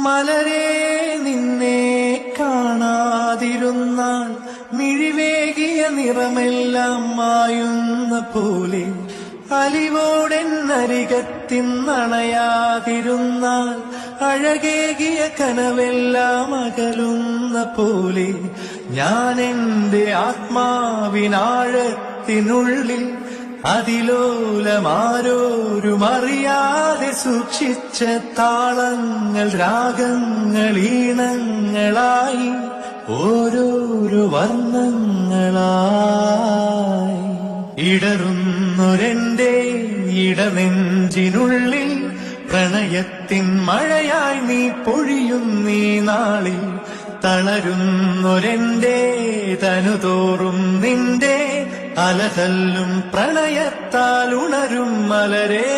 മലരേ നിന്നെ കാണാതിരുന്നാൽ മിഴിവേകിയ നിറമെല്ലാം മായുന്ന പോലെ അലിവോടെന്നരികത്തിന്നണയാതിരുന്നാൽ അഴകേകിയ കനവെല്ലാം അകലുന്ന പോലെ ഞാൻ എന്റെ ആത്മാവിനാഴത്തിനുള്ളിൽ അതിലോലമാരോരുമറിയാതെ സൂക്ഷിച്ച താളങ്ങൾ രാഗങ്ങൾ ഈണങ്ങളായി ഓരോരോ വർണ്ണങ്ങളായി ഇടറുന്നൊരെന്റെ ഇടനെഞ്ചിനുള്ളിൽ പ്രണയത്തിൻ മഴയായി നീ പൊഴിയുന്നീ നാളിൽ തളരുന്നൊരെന്റെ തനുതോറും നിന്റെ അലതല്ലും പ്രണയത്താൽ ഉണരും മലരേ.